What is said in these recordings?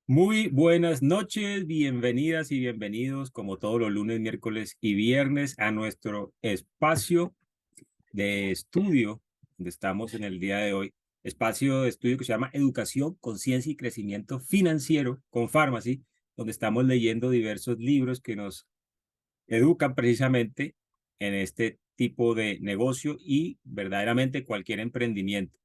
Muy buenas noches, bienvenidas y bienvenidos como todos los lunes, miércoles y viernes a nuestro espacio de estudio donde estamos en el día de hoy. Espacio de estudio que se llama Educación, Conciencia y Crecimiento Financiero con Pharmacy, donde estamos leyendo diversos libros que nos educan precisamente en este tipo de negocio y verdaderamente cualquier emprendimiento.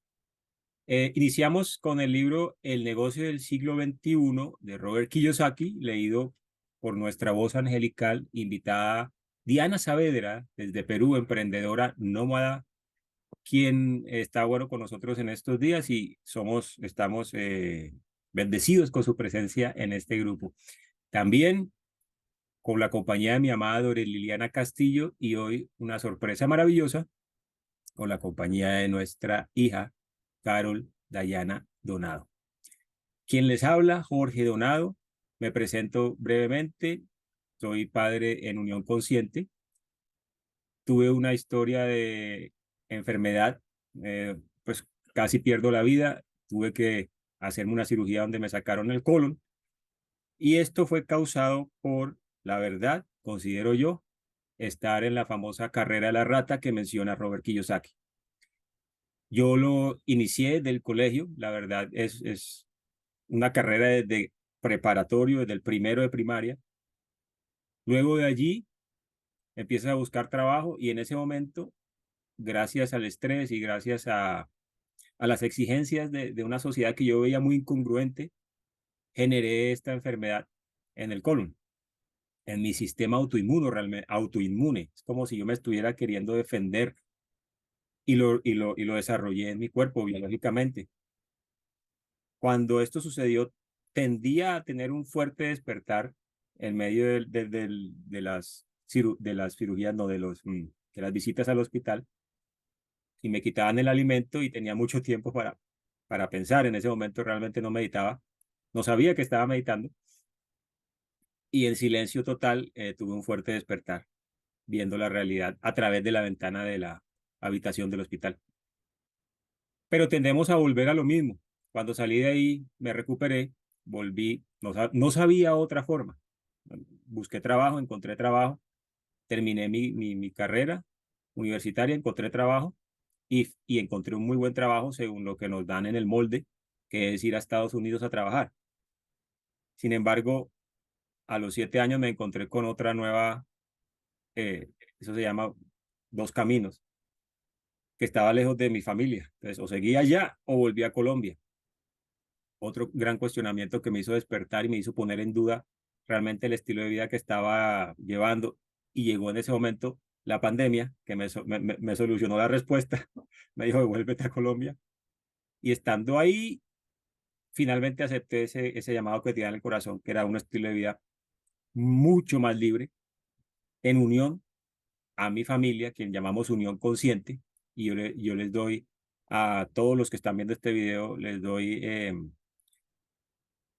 Iniciamos con el libro El negocio del siglo XXI de Robert Kiyosaki, leído por nuestra voz angelical, invitada Diana Saavedra, desde Perú, emprendedora nómada, quien está con nosotros en estos días y estamos bendecidos con su presencia en este grupo. También con la compañía de mi amada Dore Liliana Castillo y hoy una sorpresa maravillosa con la compañía de nuestra hija Carol Dayana Donado. Quien les habla, Jorge Donado. Me presento brevemente. Soy padre en unión consciente. Tuve una historia de enfermedad, pues casi pierdo la vida. Tuve que hacerme una cirugía donde me sacaron el colon. Y esto fue causado por, la verdad, considero yo, estar en la famosa carrera de la rata que menciona Robert Kiyosaki. Yo lo inicié del colegio, la verdad es una carrera desde preparatorio, desde el primero de primaria. Luego de allí empiezas a buscar trabajo y en ese momento, gracias al estrés y gracias a las exigencias de una sociedad que yo veía muy incongruente, generé esta enfermedad en el colon, en mi sistema autoinmune, realmente autoinmune. Es como si yo me estuviera queriendo defender y lo desarrollé en mi cuerpo biológicamente. Cuando esto sucedió, tendía a tener un fuerte despertar en medio de las cirugías, no, de las visitas al hospital, y me quitaban el alimento y tenía mucho tiempo para pensar. En ese momento realmente no meditaba, no sabía que estaba meditando, y en silencio total tuve un fuerte despertar, viendo la realidad a través de la ventana de la habitación del hospital. Pero tendemos a volver a lo mismo. Cuando salí de ahí, me recuperé, volví, no sabía otra forma. Busqué trabajo, encontré trabajo, terminé mi carrera universitaria, encontré trabajo y encontré un muy buen trabajo según lo que nos dan en el molde, que es ir a Estados Unidos a trabajar. Sin embargo, a los 7 años me encontré con otra nueva, eso se llama dos caminos, que estaba lejos de mi familia. Entonces, o seguía allá o volví a Colombia. Otro gran cuestionamiento que me hizo despertar y me hizo poner en duda realmente el estilo de vida que estaba llevando. Y llegó en ese momento la pandemia, que me solucionó la respuesta. Me dijo, devuélvete a Colombia. Y estando ahí, finalmente acepté ese llamado que tenía en el corazón, que era un estilo de vida mucho más libre, en unión a mi familia, quien llamamos unión consciente. Y yo les doy a todos los que están viendo este video, les doy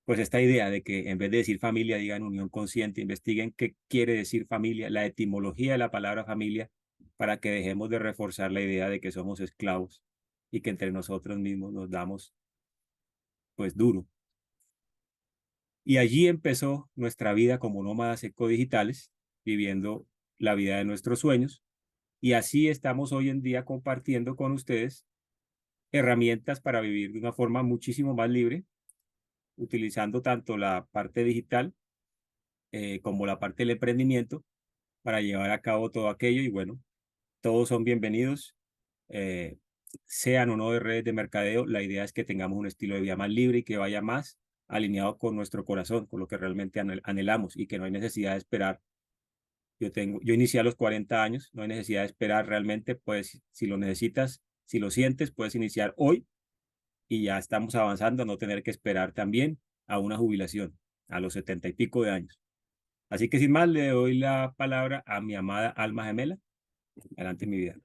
pues esta idea de que en vez de decir familia, digan unión consciente, investiguen qué quiere decir familia, la etimología de la palabra familia, para que dejemos de reforzar la idea de que somos esclavos y que entre nosotros mismos nos damos pues duro. Y allí empezó nuestra vida como nómadas ecodigitales, viviendo la vida de nuestros sueños. Y así estamos hoy en día compartiendo con ustedes herramientas para vivir de una forma muchísimo más libre, utilizando tanto la parte digital como la parte del emprendimiento para llevar a cabo todo aquello. Y bueno, todos son bienvenidos, eh, sean o no de redes de mercadeo. La idea es que tengamos un estilo de vida más libre y que vaya más alineado con nuestro corazón, con lo que realmente anhelamos y que no hay necesidad de esperar. Yo inicié a los 40 años, no hay necesidad de esperar realmente, pues si lo necesitas, si lo sientes, puedes iniciar hoy y ya estamos avanzando a no tener que esperar también a una jubilación a los 70 y pico de años. Así que sin más, le doy la palabra a mi amada alma gemela. Adelante, mi vida.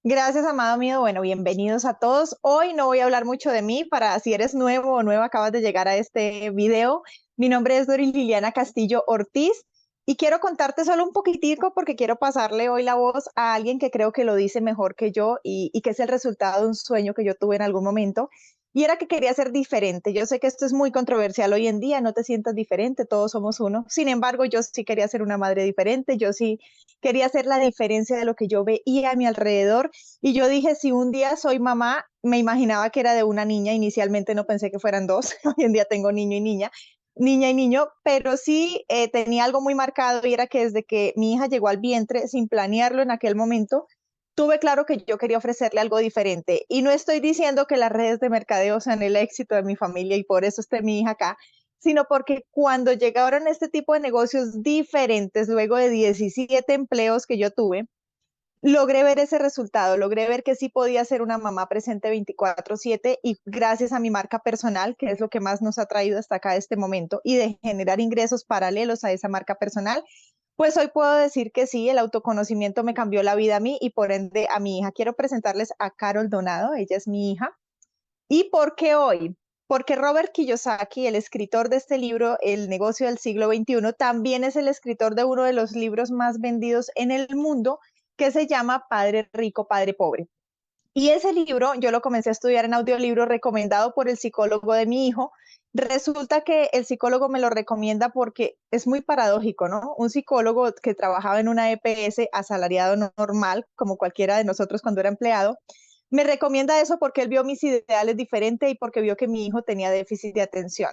Gracias, amado mío. Bueno, bienvenidos a todos. Hoy no voy a hablar mucho de mí para si eres nuevo o nueva, acabas de llegar a este video. Mi nombre es Doris Liliana Castillo Ortiz. Y quiero contarte solo un poquitico porque quiero pasarle hoy la voz a alguien que creo que lo dice mejor que yo y que es el resultado de un sueño que yo tuve en algún momento. Y era que quería ser diferente. Yo sé que esto es muy controversial hoy en día, no te sientas diferente, todos somos uno. Sin embargo, yo sí quería ser una madre diferente, yo sí quería hacer la diferencia de lo que yo veía a mi alrededor. Y yo dije, si un día soy mamá, me imaginaba que era de una niña, inicialmente no pensé que fueran dos, hoy en día tengo niño y niña y niño, pero sí tenía algo muy marcado y era que desde que mi hija llegó al vientre, sin planearlo en aquel momento, tuve claro que yo quería ofrecerle algo diferente. Y no estoy diciendo que las redes de mercadeo sean el éxito de mi familia y por eso esté mi hija acá, sino porque cuando llegaron este tipo de negocios diferentes, luego de 17 empleos que yo tuve, logré ver ese resultado, logré ver que sí podía ser una mamá presente 24/7 y gracias a mi marca personal, que es lo que más nos ha traído hasta acá este momento, y de generar ingresos paralelos a esa marca personal, pues hoy puedo decir que sí, el autoconocimiento me cambió la vida a mí y por ende a mi hija. Quiero presentarles a Carol Donado, ella es mi hija. ¿Y por qué hoy? Porque Robert Kiyosaki, el escritor de este libro, El negocio del siglo XXI, también es el escritor de uno de los libros más vendidos en el mundo, que se llama Padre Rico, Padre Pobre. Y ese libro yo lo comencé a estudiar en audiolibro recomendado por el psicólogo de mi hijo. Resulta que el psicólogo me lo recomienda porque es muy paradójico, ¿no? Un psicólogo que trabajaba en una EPS asalariado normal, como cualquiera de nosotros cuando era empleado, me recomienda eso porque él vio mis ideales diferentes y porque vio que mi hijo tenía déficit de atención.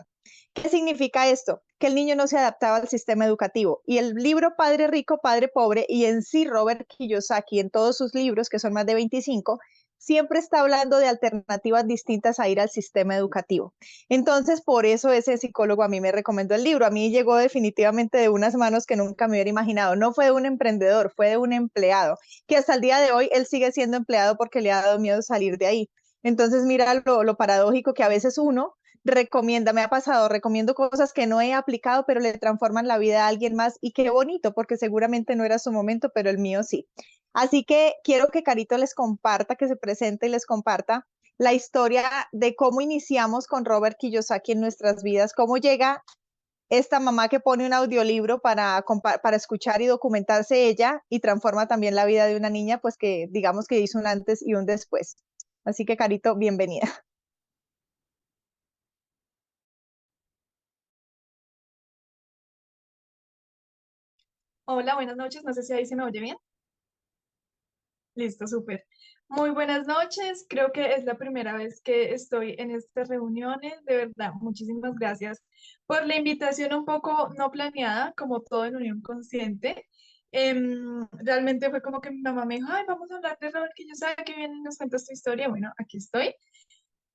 ¿Qué significa esto? Que el niño no se adaptaba al sistema educativo. Y el libro Padre Rico, Padre Pobre, y en sí Robert Kiyosaki, en todos sus libros, que son más de 25, siempre está hablando de alternativas distintas a ir al sistema educativo. Entonces, por eso ese psicólogo a mí me recomendó el libro. A mí llegó definitivamente de unas manos que nunca me hubiera imaginado. No fue de un emprendedor, fue de un empleado, que hasta el día de hoy él sigue siendo empleado porque le ha dado miedo salir de ahí. Entonces, mira lo paradójico que a veces uno recomienda, me ha pasado, recomiendo cosas que no he aplicado, pero le transforman la vida a alguien más y qué bonito, porque seguramente no era su momento, pero el mío sí. Así que quiero que Carito les comparta, que se presente y les comparta la historia de cómo iniciamos con Robert Kiyosaki en nuestras vidas, cómo llega esta mamá que pone un audiolibro para escuchar y documentarse ella y transforma también la vida de una niña, pues que digamos que hizo un antes y un después. Así que Carito, bienvenida. Hola, buenas noches. No sé si ahí se me oye bien. Listo, súper. Muy buenas noches. Creo que es la primera vez que estoy en estas reuniones. De verdad, muchísimas gracias por la invitación un poco no planeada, como todo en Unión Consciente. Realmente fue como que mi mamá me dijo, ay, vamos a hablar de Robert, que yo sé que viene y nos cuenta tu historia. Bueno, aquí estoy.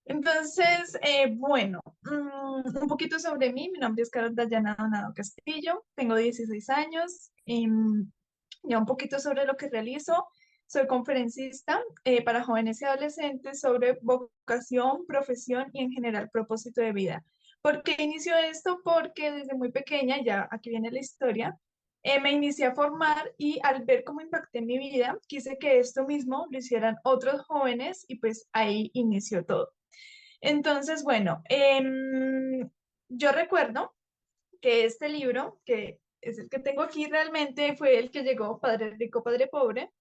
Entonces, bueno, un poquito sobre mí. Mi nombre es Carol Dayana Donado Castillo, tengo 16 años. Ya un poquito sobre lo que realizo. Soy conferencista para jóvenes y adolescentes sobre vocación, profesión y en general propósito de vida. ¿Por qué inicio esto? Porque desde muy pequeña, ya aquí viene la historia, me inicié a formar y al ver cómo impacté mi vida, quise que esto mismo lo hicieran otros jóvenes y pues ahí inició todo. Entonces, bueno, yo recuerdo que este libro, que es el que tengo aquí realmente, fue el que llegó, Padre Rico, Padre Pobre,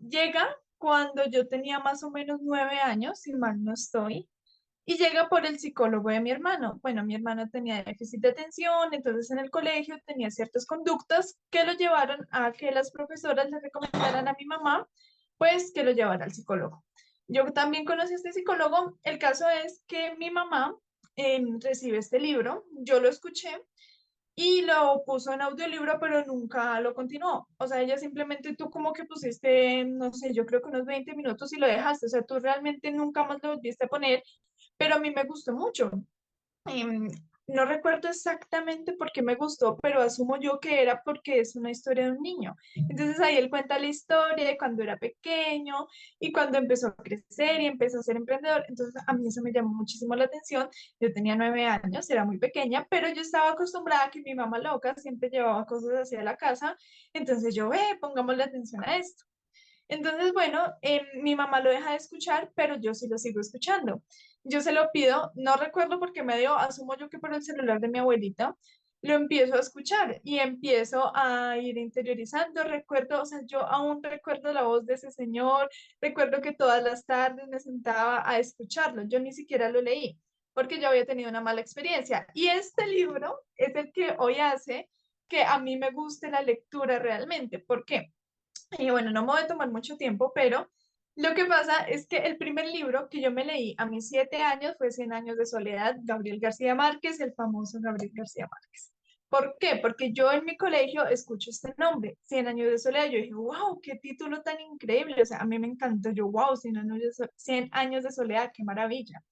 llega cuando yo tenía más o menos 9 años, si mal no estoy, y llega por el psicólogo de mi hermano. Bueno, mi hermano tenía déficit de atención, entonces en el colegio tenía ciertas conductas que lo llevaron a que las profesoras le recomendaran a mi mamá, pues que lo llevara al psicólogo. Yo también conocí a este psicólogo. El caso es que mi mamá recibe este libro, yo lo escuché y lo puso en audiolibro, pero nunca lo continuó. O sea, ella simplemente tú como que pusiste, no sé, yo creo que unos 20 minutos y lo dejaste. O sea, tú realmente nunca más lo volviste a poner, pero a mí me gustó mucho. Em, no recuerdo exactamente por qué me gustó, pero asumo yo que era porque es una historia de un niño. Entonces ahí él cuenta la historia de cuando era pequeño y cuando empezó a crecer y empezó a ser emprendedor. Entonces a mí eso me llamó muchísimo la atención. Yo tenía 9 años, era muy pequeña, pero yo estaba acostumbrada a que mi mamá loca siempre llevaba cosas hacia la casa. Entonces yo, pongamos la atención a esto. Entonces, bueno, mi mamá lo deja de escuchar, pero yo sí lo sigo escuchando. Yo se lo pido, no recuerdo por qué me dio, asumo yo que por el celular de mi abuelita. lo empiezo a escuchar y empiezo a ir interiorizando. Recuerdo, o sea, yo aún recuerdo la voz de ese señor, recuerdo que todas las tardes me sentaba a escucharlo. Yo ni siquiera lo leí porque yo había tenido una mala experiencia. Y este libro es el que hoy hace que a mí me guste la lectura realmente. ¿Por qué? Y bueno, no me voy a tomar mucho tiempo, pero lo que pasa es que el primer libro que yo me leí a mis 7 años fue Cien años de soledad, Gabriel García Márquez, el famoso Gabriel García Márquez. ¿Por qué? Porque yo en mi colegio escucho este nombre, Cien años de soledad. Yo dije, wow, qué título tan increíble. O sea, a mí me encantó. Yo, wow, Cien años de soledad, qué maravilla.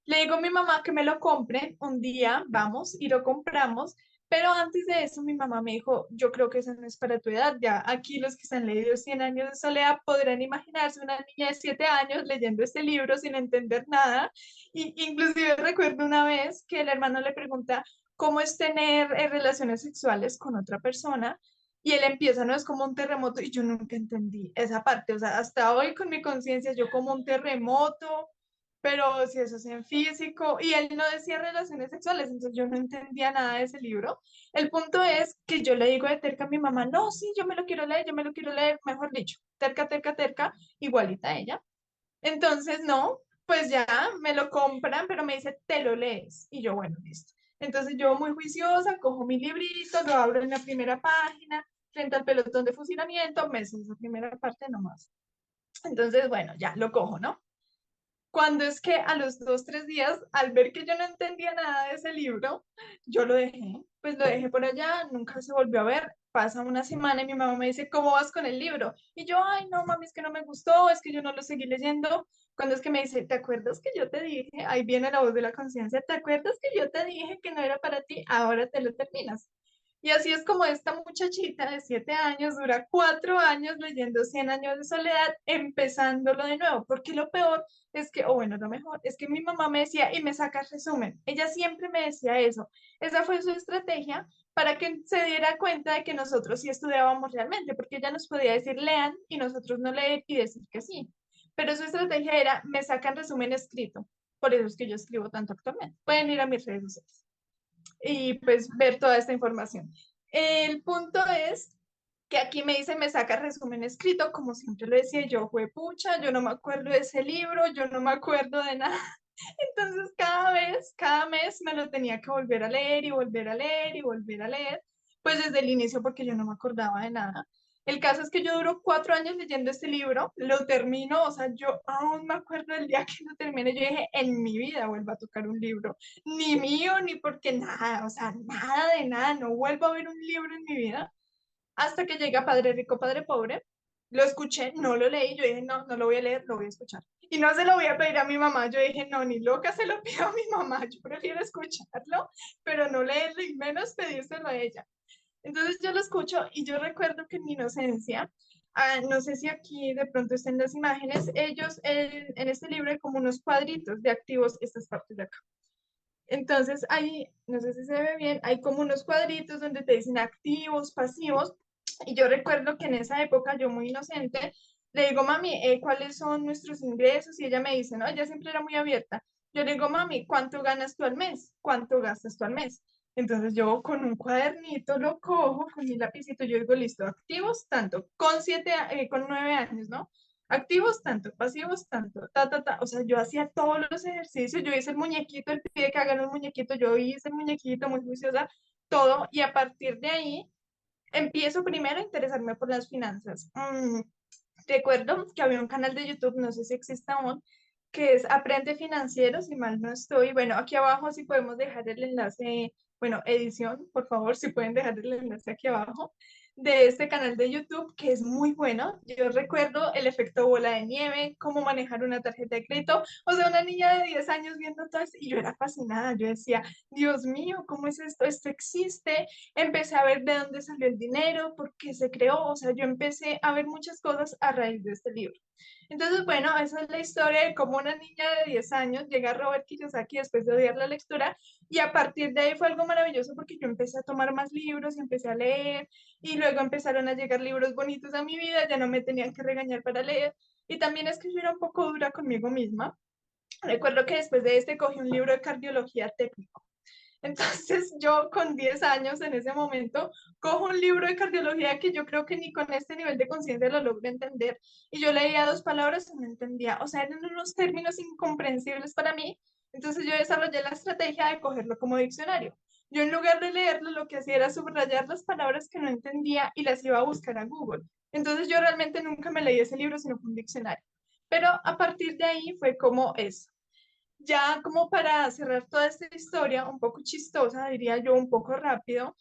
Le digo a mi mamá que me lo compre un día, vamos, y lo compramos. Pero antes de eso, mi mamá me dijo, yo creo que eso no es para tu edad. Ya aquí los que se han leído Cien años de soledad podrán imaginarse una niña de 7 años leyendo este libro sin entender nada. Y inclusive recuerdo una vez que el hermano le pregunta cómo es tener relaciones sexuales con otra persona. Y él empieza, no es como un terremoto, y yo nunca entendí esa parte. O sea, hasta hoy con mi conciencia, yo como un terremoto, pero si eso es en físico, y él no decía relaciones sexuales, entonces yo no entendía nada de ese libro. El punto es que yo le digo de terca a mi mamá, no, sí, yo me lo quiero leer, yo me lo quiero leer, mejor dicho, terca, terca, terca, igualita a ella. Entonces, no, pues ya me lo compran, pero me dice, te lo lees. Y yo, bueno, listo. Entonces yo muy juiciosa, cojo mi librito, lo abro en la primera página, frente al pelotón de fusilamiento, me sé esa primera parte nomás. Entonces, bueno, ya lo cojo, ¿no? Cuando es que a los 2, 3 días, al ver que yo no entendía nada de ese libro, yo lo dejé, pues lo dejé por allá, nunca se volvió a ver. Pasa una semana y mi mamá me dice, ¿cómo vas con el libro? Y yo, ay, no, mami, es que no me gustó, es que yo no lo seguí leyendo. Cuando es que me dice, ¿te acuerdas que yo te dije? Ahí viene la voz de la conciencia, ¿te acuerdas que yo te dije que no era para ti? Ahora te lo terminas. Y así es como esta muchachita de 7 años dura 4 años leyendo Cien años de soledad, empezándolo de nuevo, porque lo peor es que, o bueno, lo mejor, es que mi mamá me decía, y me saca el resumen. Ella siempre me decía eso. Esa fue su estrategia para que se diera cuenta de que nosotros sí estudiábamos realmente, porque ella nos podía decir lean y nosotros no leer y decir que sí. Pero su estrategia era, me sacan resumen escrito. Por eso es que yo escribo tanto actualmente. Pueden ir a mis redes sociales y pues ver toda esta información. El punto es que aquí me dice, me saca resumen escrito, como siempre lo decía, yo fue pucha, yo no me acuerdo de ese libro, yo no me acuerdo de nada. Entonces cada mes me lo tenía que volver a leer y volver a leer y volver a leer, pues desde el inicio porque yo no me acordaba de nada. El caso es que yo duro 4 años leyendo este libro, lo termino, o sea, yo aún me acuerdo del día que lo terminé, yo dije, en mi vida vuelvo a tocar un libro, ni mío, ni porque nada, o sea, nada de nada, no vuelvo a ver un libro en mi vida hasta que llega Padre Rico, Padre Pobre. Lo escuché, no lo leí, yo dije, no, no lo voy a leer, lo voy a escuchar. Y no se lo voy a pedir a mi mamá, yo dije, no, ni loca se lo pido a mi mamá, yo prefiero escucharlo, pero no leerlo y menos pedírselo a ella. Entonces yo lo escucho y yo recuerdo que en mi inocencia, no sé si aquí de pronto estén las imágenes, ellos en este libro hay como unos cuadritos de activos, estas partes de acá. Entonces, hay, no sé si se ve bien, hay como unos cuadritos donde te dicen activos, pasivos. Y yo recuerdo que en esa época, yo muy inocente, le digo, mami, ¿cuáles son nuestros ingresos? Y ella me dice, no, ella siempre era muy abierta. Yo le digo, mami, ¿cuánto ganas tú al mes? ¿Cuánto gastas tú al mes? Entonces yo con un cuadernito lo cojo, con mi lapicito, yo digo, listo, activos tanto, con 9 años, ¿no? Activos tanto, pasivos tanto, o sea, yo hacía todos los ejercicios, yo hice el muñequito, el pide que hagan un muñequito, yo hice el muñequito muy juiciosa, todo, y a partir de ahí empiezo primero a interesarme por las finanzas. Recuerdo que había un canal de YouTube, no sé si existe aún, que es Aprende Financiero, si mal no estoy. Bueno, aquí abajo sí podemos dejar el enlace, bueno, edición, por favor, si pueden dejar el enlace aquí abajo de este canal de YouTube, que es muy bueno. Yo recuerdo el efecto bola de nieve, cómo manejar una tarjeta de crédito, o sea, una niña de 10 años viendo todo esto, y yo era fascinada, yo decía, Dios mío, ¿cómo es esto? Esto existe. Empecé a ver de dónde salió el dinero, por qué se creó, o sea, yo empecé a ver muchas cosas a raíz de este libro. Entonces, bueno, esa es la historia de cómo una niña de 10 años llega a Robert Kiyosaki después de odiar la lectura, y a partir de ahí fue algo maravilloso porque yo empecé a tomar más libros y empecé a leer, y luego empezaron a llegar libros bonitos a mi vida, ya no me tenían que regañar para leer, y también es que yo era un poco dura conmigo misma. Recuerdo que después de este cogí un libro de cardiología técnico. Entonces yo con 10 años en ese momento cojo un libro de cardiología que yo creo que ni con este nivel de conciencia lo logro entender y yo leía 2 palabras y no entendía, o sea, eran unos términos incomprensibles para mí, entonces yo desarrollé la estrategia de cogerlo como diccionario. Yo en lugar de leerlo lo que hacía era subrayar las palabras que no entendía y las iba a buscar a Google. Entonces yo realmente nunca me leí ese libro sino un diccionario. Pero a partir de ahí fue como eso. Ya como para cerrar toda esta historia, un poco chistosa, diría yo, un poco rápido,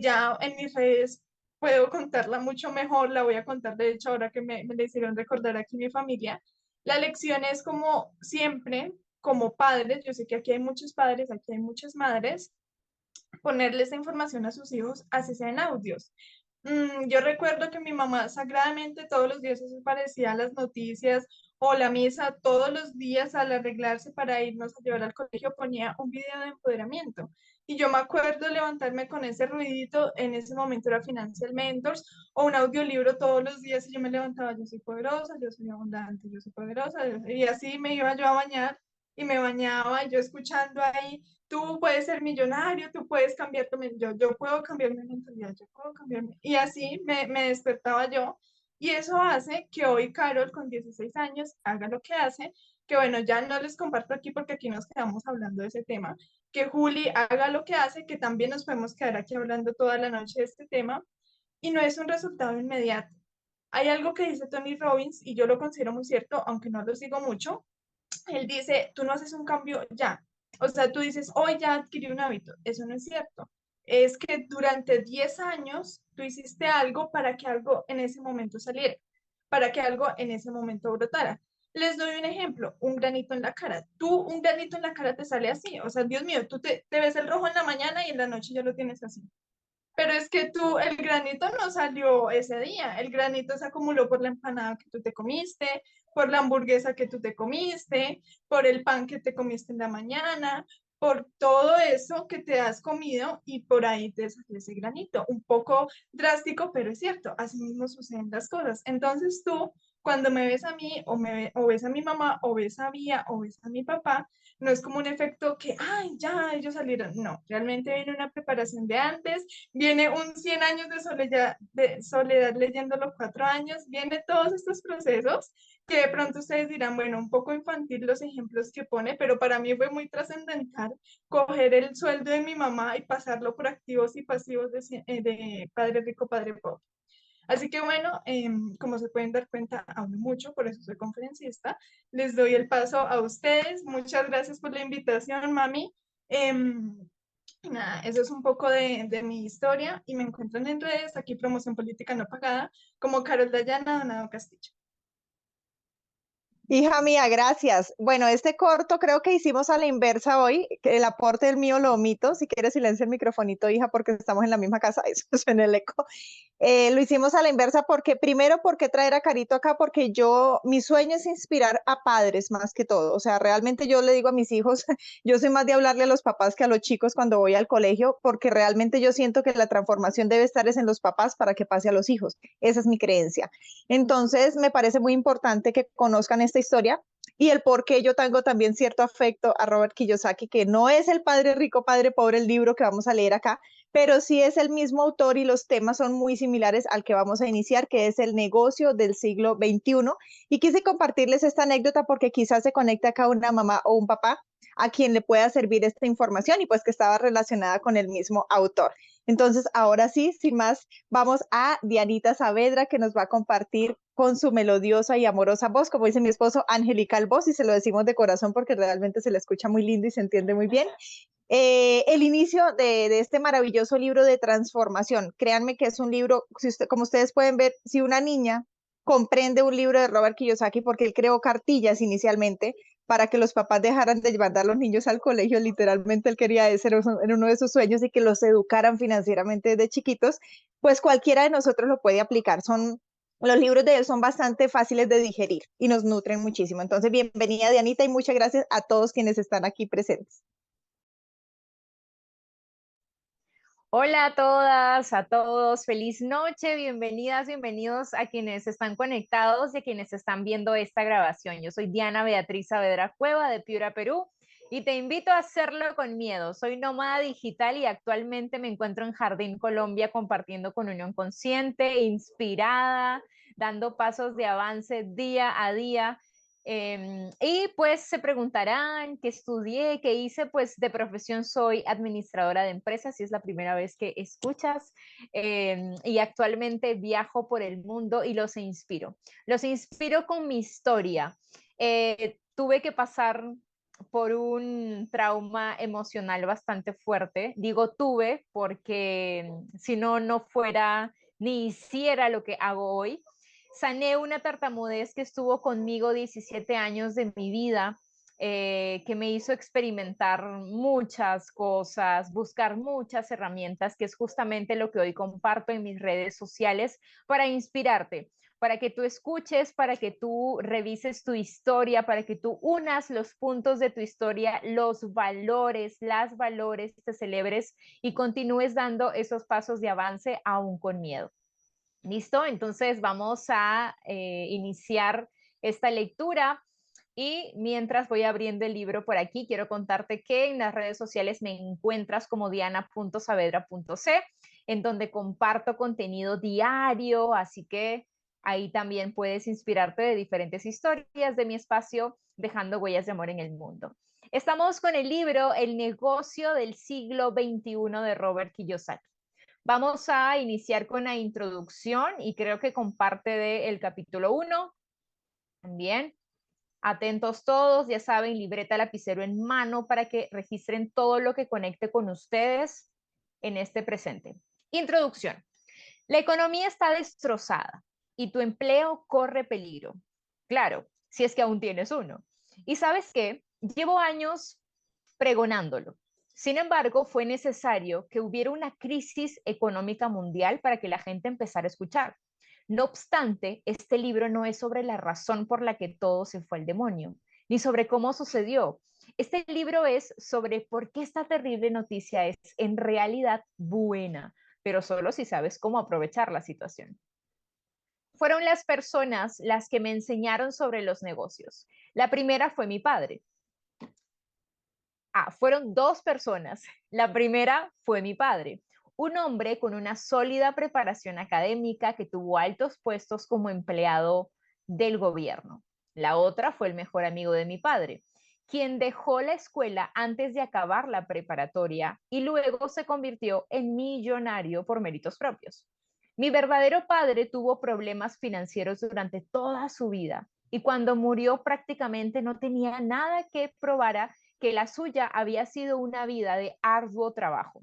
ya en mis redes puedo contarla mucho mejor, la voy a contar de hecho ahora que me la hicieron recordar aquí mi familia. La lección es como siempre, como padres, yo sé que aquí hay muchos padres, aquí hay muchas madres, ponerle esa información a sus hijos, así sea en audios. Yo recuerdo que mi mamá sagradamente todos los días se parecía a las noticias o la misa, todos los días al arreglarse para irnos a llevar al colegio ponía un video de empoderamiento. Y yo me acuerdo levantarme con ese ruidito, en ese momento era Financial Mentors o un audiolibro todos los días y yo me levantaba, yo soy poderosa, yo soy abundante, yo soy poderosa, y así me iba yo a bañar y me bañaba y yo escuchando ahí tú puedes ser millonario, tú puedes cambiar tu mentalidad, yo puedo cambiar mi mentalidad, yo puedo cambiarme. Y así me despertaba yo. Y eso hace que hoy Carol, con 16 años, haga lo que hace, que bueno, ya no les comparto aquí porque aquí nos quedamos hablando de ese tema, que Juli haga lo que hace, que también nos podemos quedar aquí hablando toda la noche de este tema, y no es un resultado inmediato. Hay algo que dice Tony Robbins, y yo lo considero muy cierto, aunque no lo sigo mucho, él dice, tú no haces un cambio ya. O sea, tú dices, hoy ya adquirí un hábito. Eso no es cierto. Es que durante 10 años tú hiciste algo para que algo en ese momento saliera, para que algo en ese momento brotara. Les doy un ejemplo, un granito en la cara. Tú, un granito en la cara te sale así. O sea, Dios mío, tú te ves el rojo en la mañana y en la noche ya lo tienes así. Pero es que tú, el granito no salió ese día, el granito se acumuló por la empanada que tú te comiste, por la hamburguesa que tú te comiste, por el pan que te comiste en la mañana, por todo eso que te has comido y por ahí te salió ese granito. Un poco drástico, pero es cierto, así mismo suceden las cosas. Entonces tú, cuando me ves a mí o ves a mi mamá o ves a Vía o ves a mi papá, no es como un efecto que, ay, ya, ellos salieron. No, realmente viene una preparación de antes, viene un 100 años de soledad leyendo los 4 años, viene todos estos procesos que de pronto ustedes dirán, bueno, un poco infantil los ejemplos que pone, pero para mí fue muy trascendental coger el sueldo de mi mamá y pasarlo por activos y pasivos de Padre Rico, Padre Pobre. Así que bueno, como se pueden dar cuenta, hablo mucho, por eso soy conferencista. Les doy el paso a ustedes. Muchas gracias por la invitación, mami. Nada, eso es un poco de mi historia y me encuentran en redes, aquí Promoción Política No Pagada, como Carol Dayana Donado Castillo. Hija mía, gracias. Bueno, este corto creo que hicimos a la inversa hoy, que el aporte del mío lo omito. Si quieres silencia el microfonito, hija, porque estamos en la misma casa, eso suena el eco. Lo hicimos a la inversa porque, primero, ¿por qué traer a Carito acá? Porque mi sueño es inspirar a padres más que todo. O sea, realmente yo le digo a mis hijos, yo soy más de hablarle a los papás que a los chicos cuando voy al colegio, porque realmente yo siento que la transformación debe estar es en los papás para que pase a los hijos. Esa es mi creencia. Entonces, me parece muy importante que conozcan esta historia y el por qué yo tengo también cierto afecto a Robert Kiyosaki, que no es el padre rico, padre pobre, el libro que vamos a leer acá, pero sí es el mismo autor y los temas son muy similares al que vamos a iniciar, que es el negocio del siglo XXI. Y quise compartirles esta anécdota porque quizás se conecte acá una mamá o un papá a quien le pueda servir esta información y pues que estaba relacionada con el mismo autor. Entonces, ahora sí, sin más, vamos a Dianita Saavedra, que nos va a compartir con su melodiosa y amorosa voz, como dice mi esposo, angelical voz, y se lo decimos de corazón porque realmente se le escucha muy lindo y se entiende muy bien. El inicio de este maravilloso libro de transformación. Créanme que es un libro, como ustedes pueden ver, si una niña comprende un libro de Robert Kiyosaki, porque él creó cartillas inicialmente para que los papás dejaran de mandar a los niños al colegio, literalmente él quería ese, era uno de sus sueños y que los educaran financieramente desde chiquitos, pues cualquiera de nosotros lo puede aplicar. Los libros de él son bastante fáciles de digerir y nos nutren muchísimo. Entonces, bienvenida Dianita y muchas gracias a todos quienes están aquí presentes. Hola a todas, a todos, feliz noche, bienvenidas, bienvenidos a quienes están conectados y a quienes están viendo esta grabación. Yo soy Diana Beatriz Saavedra Cueva de Piura, Perú, y te invito a hacerlo con miedo. Soy nómada digital y actualmente me encuentro en Jardín, Colombia, compartiendo con Unión Consciente, inspirada, dando pasos de avance día a día. Y pues se preguntarán qué estudié, qué hice. Pues de profesión soy administradora de empresas, si es la primera vez que escuchas, y actualmente viajo por el mundo y los inspiro. Los inspiro con mi historia. Tuve que pasar por un trauma emocional bastante fuerte. Digo tuve porque si no, no fuera ni hiciera lo que hago hoy. Sané una tartamudez que estuvo conmigo 17 años de mi vida, que me hizo experimentar muchas cosas, buscar muchas herramientas, que es justamente lo que hoy comparto en mis redes sociales para inspirarte, para que tú escuches, para que tú revises tu historia, para que tú unas los puntos de tu historia, los valores, las valores, te celebres y continúes dando esos pasos de avance aún con miedo. ¿Listo? Entonces vamos a iniciar esta lectura y mientras voy abriendo el libro por aquí, quiero contarte que en las redes sociales me encuentras como diana.saavedra.c, en donde comparto contenido diario, así que ahí también puedes inspirarte de diferentes historias de mi espacio, dejando huellas de amor en el mundo. Estamos con el libro El negocio del siglo XXI de Robert Kiyosaki. Vamos a iniciar con la introducción y creo que comparte del capítulo 1 también. Atentos todos, ya saben, libreta, lapicero en mano para que registren todo lo que conecte con ustedes en este presente. Introducción. La economía está destrozada y tu empleo corre peligro. Claro, si es que aún tienes uno. ¿Y sabes qué? Llevo años pregonándolo. Sin embargo, fue necesario que hubiera una crisis económica mundial para que la gente empezara a escuchar. No obstante, este libro no es sobre la razón por la que todo se fue al demonio, ni sobre cómo sucedió. Este libro es sobre por qué esta terrible noticia es en realidad buena, pero solo si sabes cómo aprovechar la situación. Fueron las personas las que me enseñaron sobre los negocios. La primera fue mi padre. Fueron dos personas. La primera fue mi padre, un hombre con una sólida preparación académica que tuvo altos puestos como empleado del gobierno. La otra fue el mejor amigo de mi padre, quien dejó la escuela antes de acabar la preparatoria y luego se convirtió en millonario por méritos propios. Mi verdadero padre tuvo problemas financieros durante toda su vida y cuando murió prácticamente no tenía nada que probara que la suya había sido una vida de arduo trabajo.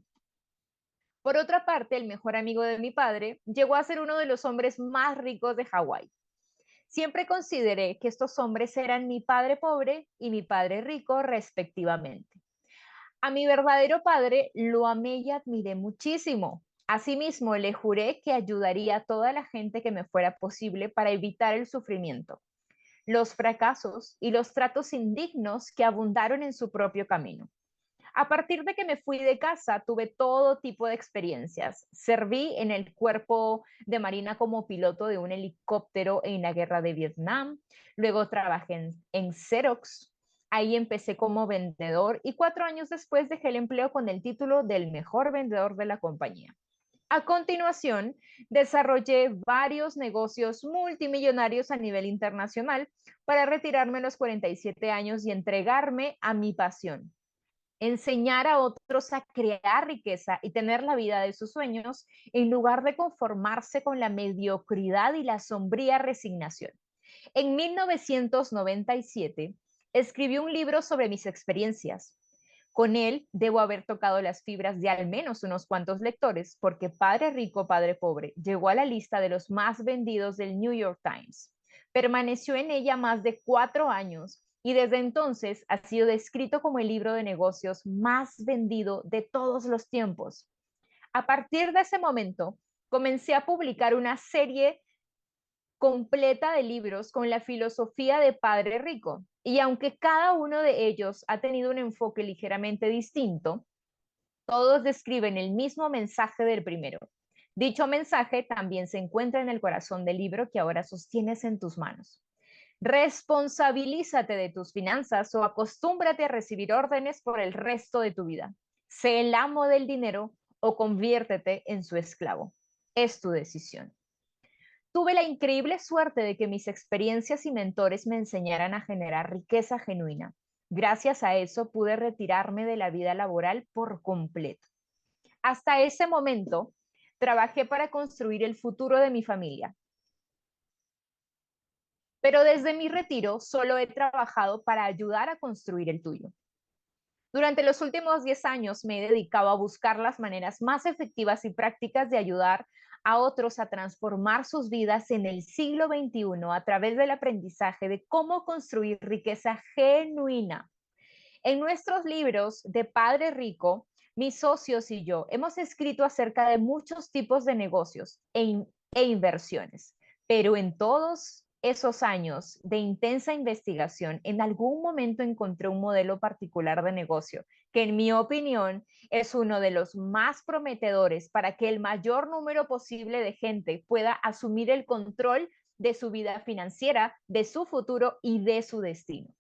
Por otra parte, el mejor amigo de mi padre llegó a ser uno de los hombres más ricos de Hawái. Siempre consideré que estos hombres eran mi padre pobre y mi padre rico, respectivamente. A mi verdadero padre lo amé y admiré muchísimo. Asimismo, le juré que ayudaría a toda la gente que me fuera posible para evitar el sufrimiento, los fracasos y los tratos indignos que abundaron en su propio camino. A partir de que me fui de casa, tuve todo tipo de experiencias. Serví en el cuerpo de Marina como piloto de un helicóptero en la guerra de Vietnam. Luego trabajé en Xerox. Ahí empecé como vendedor y 4 años después dejé el empleo con el título del mejor vendedor de la compañía. A continuación, desarrollé varios negocios multimillonarios a nivel internacional para retirarme a los 47 años y entregarme a mi pasión: enseñar a otros a crear riqueza y tener la vida de sus sueños en lugar de conformarse con la mediocridad y la sombría resignación. En 1997 escribí un libro sobre mis experiencias. Con él debo haber tocado las fibras de al menos unos cuantos lectores, porque Padre Rico, Padre Pobre llegó a la lista de los más vendidos del New York Times. Permaneció en ella más de 4 años y desde entonces ha sido descrito como el libro de negocios más vendido de todos los tiempos. A partir de ese momento, comencé a publicar una serie completa de libros con la filosofía de Padre Rico. Y aunque cada uno de ellos ha tenido un enfoque ligeramente distinto, todos describen el mismo mensaje del primero. Dicho mensaje también se encuentra en el corazón del libro que ahora sostienes en tus manos. Responsabilízate de tus finanzas o acostúmbrate a recibir órdenes por el resto de tu vida. Sé el amo del dinero o conviértete en su esclavo. Es tu decisión. Tuve la increíble suerte de que mis experiencias y mentores me enseñaran a generar riqueza genuina. Gracias a eso pude retirarme de la vida laboral por completo. Hasta ese momento, trabajé para construir el futuro de mi familia. Pero desde mi retiro solo he trabajado para ayudar a construir el tuyo. Durante los últimos 10 años me he dedicado a buscar las maneras más efectivas y prácticas de ayudar a otros a transformar sus vidas en el siglo XXI a través del aprendizaje de cómo construir riqueza genuina. En nuestros libros de Padre Rico, mis socios y yo hemos escrito acerca de muchos tipos de negocios e inversiones, pero en todos esos años de intensa investigación, en algún momento encontré un modelo particular de negocio que, en mi opinión, es uno de los más prometedores para que el mayor número posible de gente pueda asumir el control de su vida financiera, de su futuro y de su destino.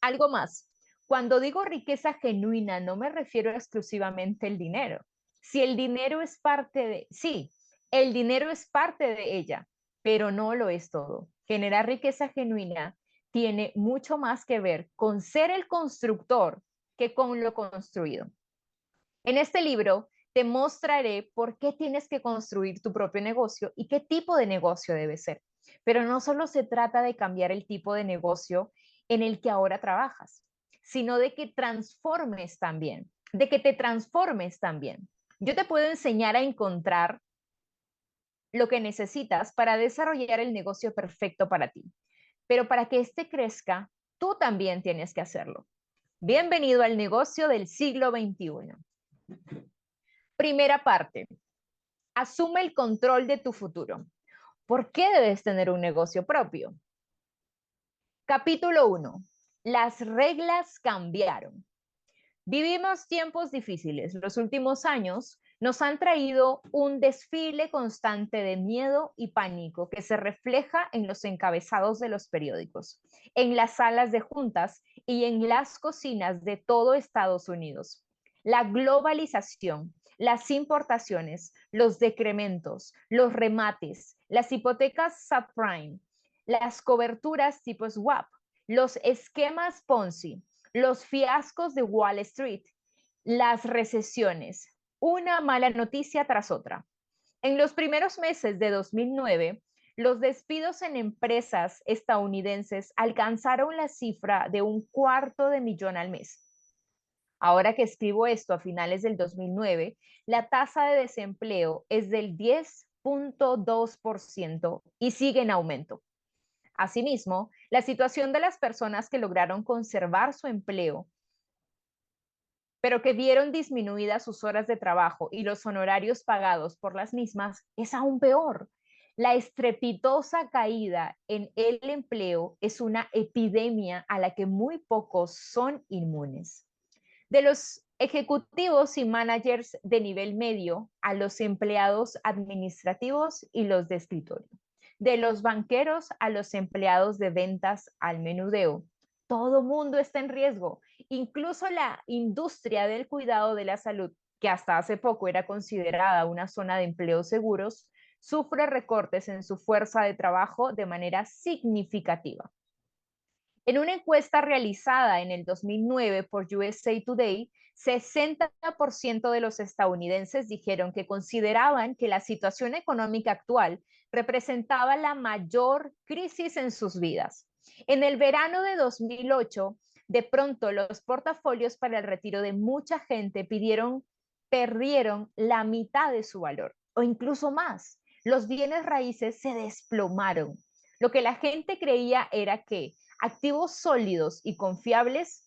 Algo más. Cuando digo riqueza genuina, no me refiero exclusivamente al dinero. Si el dinero es parte de, sí, el dinero es parte de ella, pero no lo es todo. Generar riqueza genuina tiene mucho más que ver con ser el constructor que con lo construido. En este libro te mostraré por qué tienes que construir tu propio negocio y qué tipo de negocio debe ser. Pero no solo se trata de cambiar el tipo de negocio en el que ahora trabajas, sino de que transformes también, de que te transformes también. Yo te puedo enseñar a encontrar lo que necesitas para desarrollar el negocio perfecto para ti. Pero para que éste crezca, tú también tienes que hacerlo. Bienvenido al negocio del siglo XXI. Primera parte. Asume el control de tu futuro. ¿Por qué debes tener un negocio propio? Capítulo 1. Las reglas cambiaron. Vivimos tiempos difíciles. Los últimos años nos han traído un desfile constante de miedo y pánico que se refleja en los encabezados de los periódicos, en las salas de juntas y en las cocinas de todo Estados Unidos. La globalización, las importaciones, los decrementos, los remates, las hipotecas subprime, las coberturas tipo swap, los esquemas Ponzi, los fiascos de Wall Street, las recesiones, una mala noticia tras otra. En los primeros meses de 2009, los despidos en empresas estadounidenses alcanzaron la cifra de 250,000 al mes. Ahora que escribo esto a finales del 2009, la tasa de desempleo es del 10.2% y sigue en aumento. Asimismo, la situación de las personas que lograron conservar su empleo, pero que vieron disminuidas sus horas de trabajo y los honorarios pagados por las mismas, es aún peor. La estrepitosa caída en el empleo es una epidemia a la que muy pocos son inmunes. De los ejecutivos y managers de nivel medio a los empleados administrativos y los de escritorio, de los banqueros a los empleados de ventas al menudeo. Todo mundo está en riesgo, incluso la industria del cuidado de la salud, que hasta hace poco era considerada una zona de empleos seguros, sufre recortes en su fuerza de trabajo de manera significativa. En una encuesta realizada en el 2009 por USA Today, 60% de los estadounidenses dijeron que consideraban que la situación económica actual representaba la mayor crisis en sus vidas. En el verano de 2008, de pronto los portafolios para el retiro de mucha gente perdieron la mitad de su valor o incluso más. Los bienes raíces se desplomaron. Lo que la gente creía era que activos sólidos y confiables,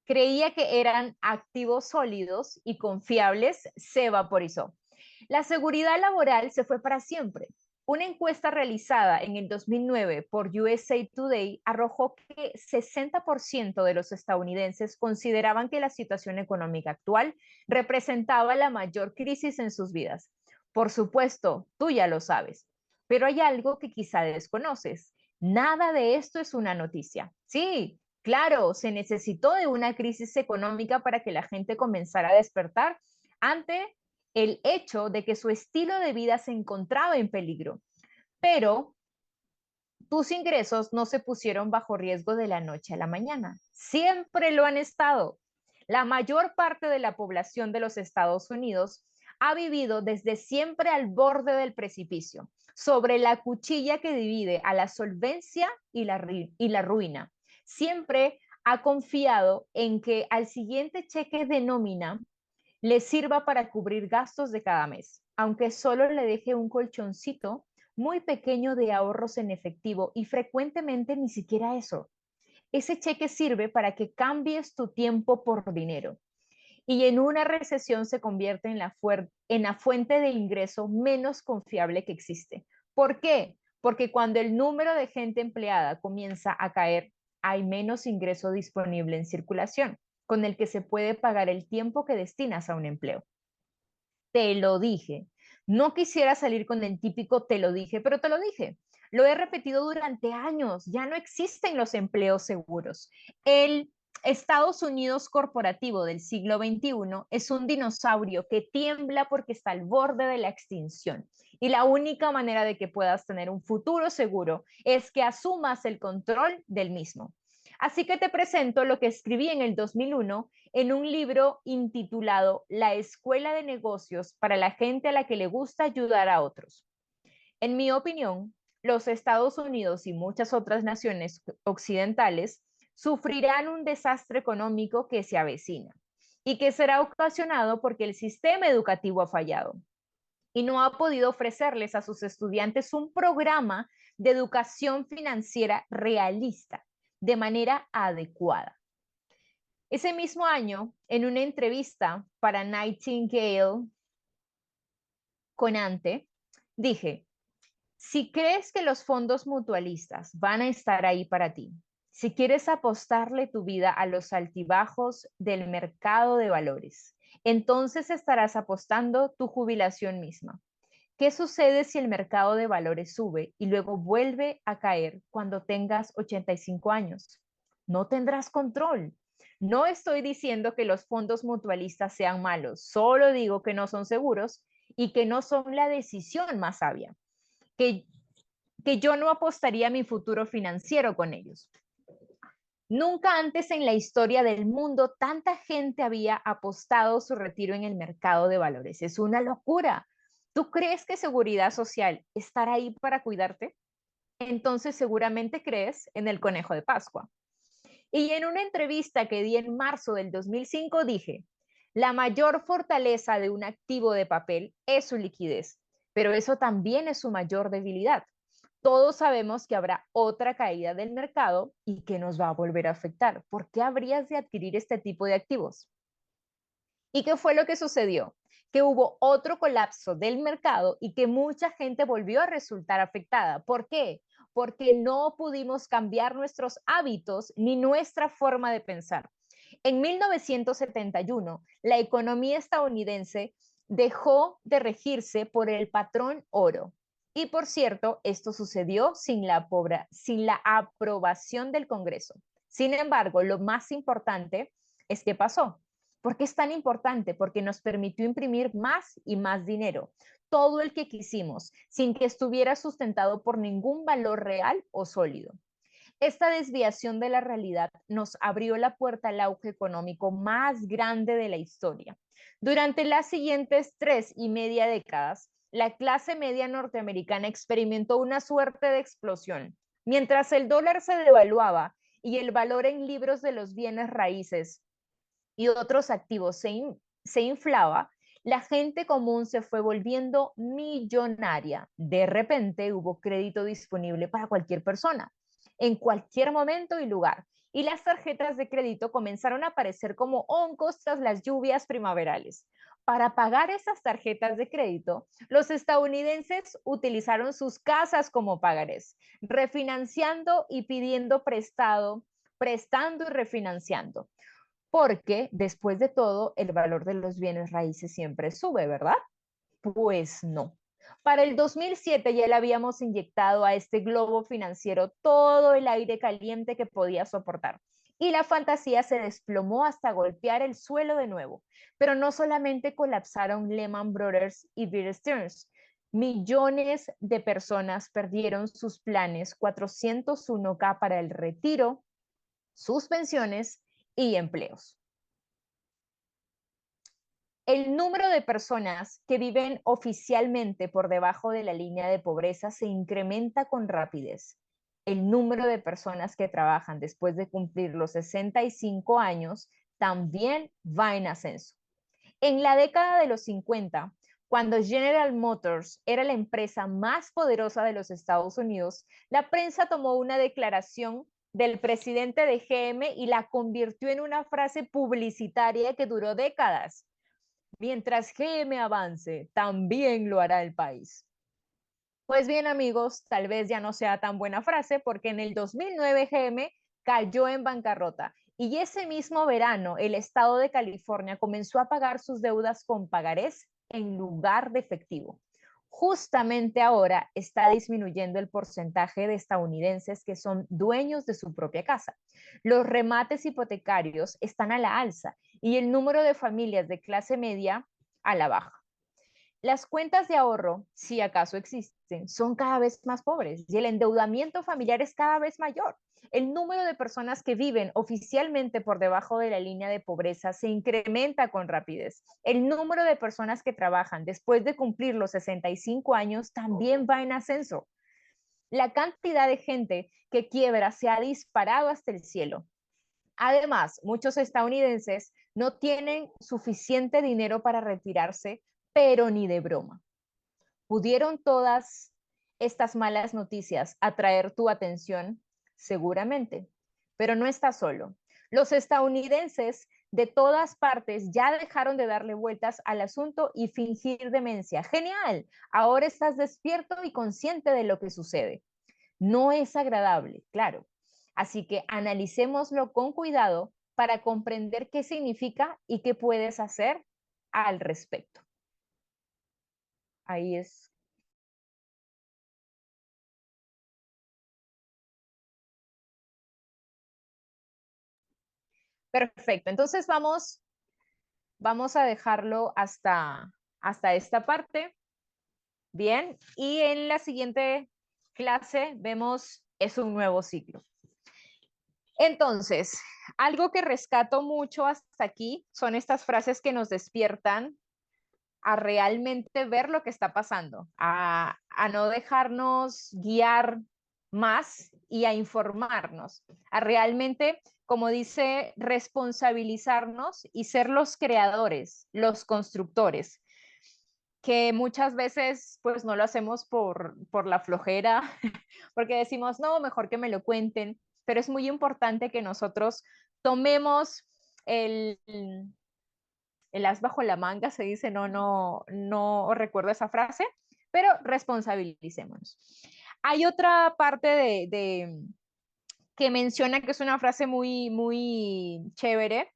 creía que eran activos sólidos y confiables, se vaporizó. La seguridad laboral se fue para siempre. Una encuesta realizada en el 2009 por USA Today arrojó que 60% de los estadounidenses consideraban que la situación económica actual representaba la mayor crisis en sus vidas. Por supuesto, tú ya lo sabes. Pero hay algo que quizá desconoces. Nada de esto es una noticia. Sí, claro, se necesitó de una crisis económica para que la gente comenzara a despertar ante el hecho de que su estilo de vida se encontraba en peligro. Pero tus ingresos no se pusieron bajo riesgo de la noche a la mañana. Siempre lo han estado. La mayor parte de la población de los Estados Unidos ha vivido desde siempre al borde del precipicio, sobre la cuchilla que divide a la solvencia y la ruina. Siempre ha confiado en que al siguiente cheque de nómina le sirva para cubrir gastos de cada mes, aunque solo le deje un colchoncito muy pequeño de ahorros en efectivo y frecuentemente ni siquiera eso. Ese cheque sirve para que cambies tu tiempo por dinero y en una recesión se convierte en la fuente de ingreso menos confiable que existe. ¿Por qué? Porque cuando el número de gente empleada comienza a caer, hay menos ingreso disponible en circulación, con el que se puede pagar el tiempo que destinas a un empleo. Te lo dije. No quisiera salir con el típico te lo dije, pero te lo dije. Lo he repetido durante años. Ya no existen los empleos seguros. El Estados Unidos corporativo del siglo XXI es un dinosaurio que tiembla porque está al borde de la extinción. Y la única manera de que puedas tener un futuro seguro es que asumas el control del mismo. Así que te presento lo que escribí en el 2001 en un libro intitulado La Escuela de Negocios para la gente a la que le gusta ayudar a otros. En mi opinión, los Estados Unidos y muchas otras naciones occidentales sufrirán un desastre económico que se avecina y que será ocasionado porque el sistema educativo ha fallado y no ha podido ofrecerles a sus estudiantes un programa de educación financiera realista de manera adecuada. Ese mismo año, en una entrevista para Nightingale Conante, dije, si crees que los fondos mutualistas van a estar ahí para ti, si quieres apostarle tu vida a los altibajos del mercado de valores, entonces estarás apostando tu jubilación misma. ¿Qué sucede si el mercado de valores sube y luego vuelve a caer cuando tengas 85 años? No tendrás control. No estoy diciendo que los fondos mutualistas sean malos, solo digo que no son seguros y que no son la decisión más sabia, que, que yo no apostaría mi futuro financiero con ellos. Nunca antes en la historia del mundo tanta gente había apostado su retiro en el mercado de valores. Es una locura. ¿Tú crees que seguridad social estará ahí para cuidarte? Entonces seguramente crees en el conejo de Pascua. Y en una entrevista que di en marzo del 2005 dije, la mayor fortaleza de un activo de papel es su liquidez, pero eso también es su mayor debilidad. Todos sabemos que habrá otra caída del mercado y que nos va a volver a afectar. ¿Por qué habrías de adquirir este tipo de activos? ¿Y qué fue lo que sucedió? Que hubo otro colapso del mercado y que mucha gente volvió a resultar afectada. ¿Por qué? Porque no pudimos cambiar nuestros hábitos ni nuestra forma de pensar. En 1971, la economía estadounidense dejó de regirse por el patrón oro. Y por cierto, esto sucedió sin la aprobación del Congreso. Sin embargo, lo más importante es que pasó. ¿Por qué es tan importante? Porque nos permitió imprimir más y más dinero, todo el que quisimos, sin que estuviera sustentado por ningún valor real o sólido. Esta desviación de la realidad nos abrió la puerta al auge económico más grande de la historia. Durante las siguientes 3,5 décadas, la clase media norteamericana experimentó una suerte de explosión. Mientras el dólar se devaluaba y el valor en libros de los bienes raíces y otros activos se inflaba, la gente común se fue volviendo millonaria. De repente hubo crédito disponible para cualquier persona, en cualquier momento y lugar. Y las tarjetas de crédito comenzaron a aparecer como hongos tras las lluvias primaverales. Para pagar esas tarjetas de crédito, los estadounidenses utilizaron sus casas como pagarés, refinanciando y pidiendo prestado, prestando y refinanciando. Porque después de todo, el valor de los bienes raíces siempre sube, ¿verdad? Pues no, Para el 2007 ya le habíamos inyectado a este globo financiero todo el aire caliente que podía soportar. Y la fantasía se desplomó hasta golpear el suelo de nuevo. Pero no solamente colapsaron Lehman Brothers y Bear Stearns. Millones de personas perdieron sus planes 401k para el retiro, sus pensiones y empleos. El número de personas que viven oficialmente por debajo de la línea de pobreza se incrementa con rapidez. El número de personas que trabajan después de cumplir los 65 años también va en ascenso. En la década de los 50, cuando General Motors era la empresa más poderosa de los Estados Unidos, la prensa tomó una declaración del presidente de GM y la convirtió en una frase publicitaria que duró décadas. Mientras GM avance, también lo hará el país. Pues bien, amigos, tal vez ya no sea tan buena frase porque en el 2009 GM cayó en bancarrota y ese mismo verano el estado de California comenzó a pagar sus deudas con pagarés en lugar de efectivo. Justamente ahora está disminuyendo el porcentaje de estadounidenses que son dueños de su propia casa. Los remates hipotecarios están a la alza y el número de familias de clase media a la baja. Las cuentas de ahorro, si acaso existen, son cada vez más pobres y el endeudamiento familiar es cada vez mayor. El número de personas que viven oficialmente por debajo de la línea de pobreza se incrementa con rapidez. El número de personas que trabajan después de cumplir los 65 años también va en ascenso. La cantidad de gente que quiebra se ha disparado hasta el cielo. Además, muchos estadounidenses no tienen suficiente dinero para retirarse, pero ni de broma. ¿Pudieron todas estas malas noticias atraer tu atención? Seguramente, pero no estás solo. Los estadounidenses de todas partes ya dejaron de darle vueltas al asunto y fingir demencia. Genial, ahora estás despierto y consciente de lo que sucede. No es agradable, claro. Así que analicémoslo con cuidado para comprender qué significa y qué puedes hacer al respecto. Ahí es. Perfecto. Entonces vamos a dejarlo hasta esta parte. Bien. Y en la siguiente clase vemos es un nuevo ciclo. Entonces, algo que rescato mucho hasta aquí son estas frases que nos despiertan a realmente ver lo que está pasando, a no dejarnos guiar más y a informarnos, a realmente, como dice, responsabilizarnos y ser los creadores, los constructores, que muchas veces pues no lo hacemos por la flojera, porque decimos, no, mejor que me lo cuenten, pero es muy importante que nosotros tomemos el as bajo la manga, se dice, no recuerdo esa frase, pero responsabilicémonos. Hay otra parte que menciona que es una frase muy chévere,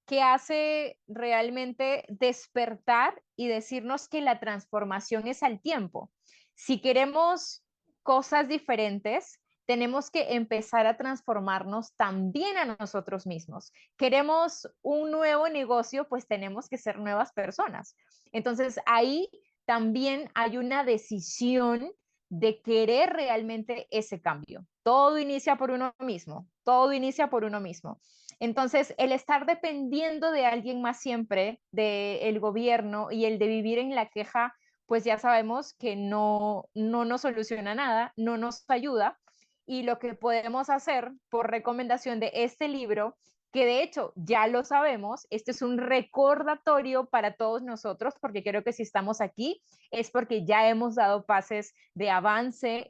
que hace realmente despertar y decirnos que la transformación es al tiempo. Si queremos cosas diferentes, tenemos que empezar a transformarnos también a nosotros mismos. Queremos un nuevo negocio, pues tenemos que ser nuevas personas. Entonces ahí también hay una decisión de querer realmente ese cambio. Todo inicia por uno mismo, todo inicia por uno mismo. Entonces, el estar dependiendo de alguien más siempre, del gobierno y el de vivir en la queja, pues ya sabemos que no nos soluciona nada, no nos ayuda. Y lo que podemos hacer por recomendación de este libro, que de hecho ya lo sabemos, este es un recordatorio para todos nosotros, porque creo que si estamos aquí es porque ya hemos dado pases de avance,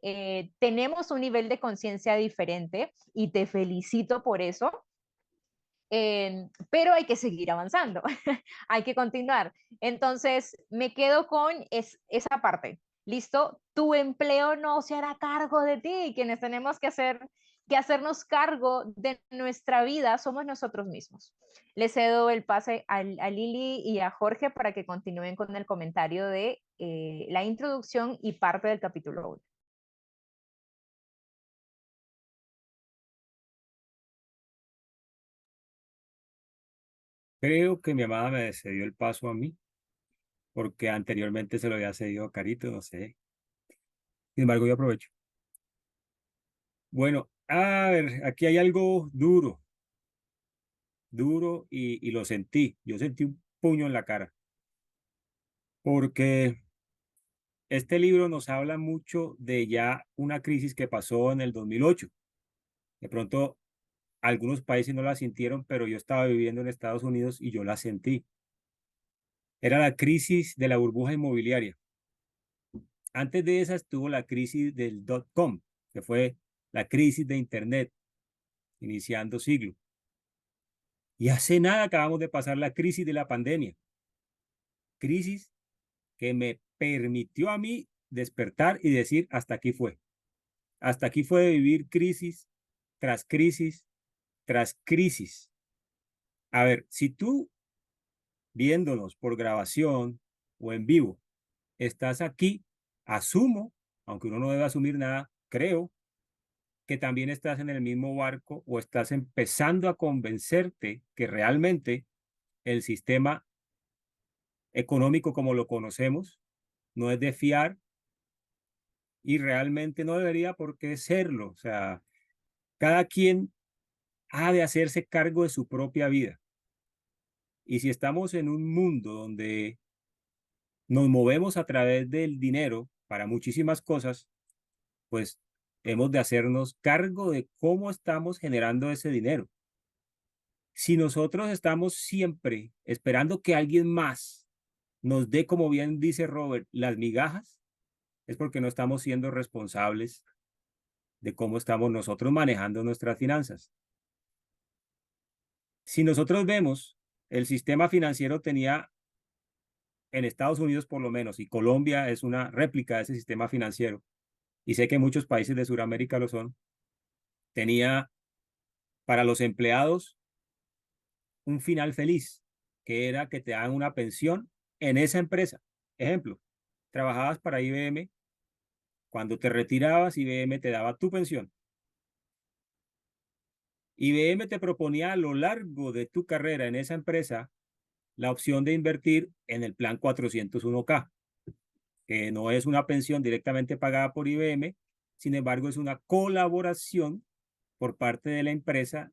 tenemos un nivel de conciencia diferente y te felicito por eso. Pero hay que seguir avanzando, hay que continuar. Entonces, me quedo con esa parte. ¿Listo? Tu empleo no se hará cargo de ti. Quienes tenemos que hacernos cargo de nuestra vida somos nosotros mismos. Les cedo el pase a Lili y a Jorge para que continúen con el comentario de la introducción y parte del capítulo 1. Creo que mi amada me cedió el paso a mí, porque anteriormente se lo había cedido a Carito, no sé. Sin embargo, yo aprovecho. Bueno, a ver, aquí hay algo duro, y lo sentí. Yo sentí un puño en la cara, porque este libro nos habla mucho de ya una crisis que pasó en el 2008. De pronto, algunos países no la sintieron, pero yo estaba viviendo en Estados Unidos y yo la sentí. Era la crisis de la burbuja inmobiliaria. Antes de esa estuvo la crisis del .com, que fue la crisis de Internet, iniciando siglo. Y hace nada acabamos de pasar la crisis de la pandemia. Crisis que me permitió a mí despertar y decir, hasta aquí fue. Hasta aquí fue de vivir crisis tras crisis tras crisis. A ver, si tú viéndonos por grabación o en vivo, estás aquí, asumo, aunque uno no debe asumir nada, creo que también estás en el mismo barco o estás empezando a convencerte que realmente el sistema económico como lo conocemos no es de fiar y realmente no debería por qué serlo. O sea, cada quien ha de hacerse cargo de su propia vida. Y si estamos en un mundo donde nos movemos a través del dinero para muchísimas cosas, pues hemos de hacernos cargo de cómo estamos generando ese dinero. Si nosotros estamos siempre esperando que alguien más nos dé, como bien dice Robert, las migajas, es porque no estamos siendo responsables de cómo estamos nosotros manejando nuestras finanzas. Si nosotros vemos, el sistema financiero tenía en Estados Unidos por lo menos, y Colombia es una réplica de ese sistema financiero, y sé que muchos países de Sudamérica lo son, tenía para los empleados un final feliz, que era que te dan una pensión en esa empresa. Ejemplo, trabajabas para IBM, cuando te retirabas, IBM te daba tu pensión. IBM te proponía a lo largo de tu carrera en esa empresa la opción de invertir en el plan 401k, que no es una pensión directamente pagada por IBM, sin embargo es una colaboración por parte de la empresa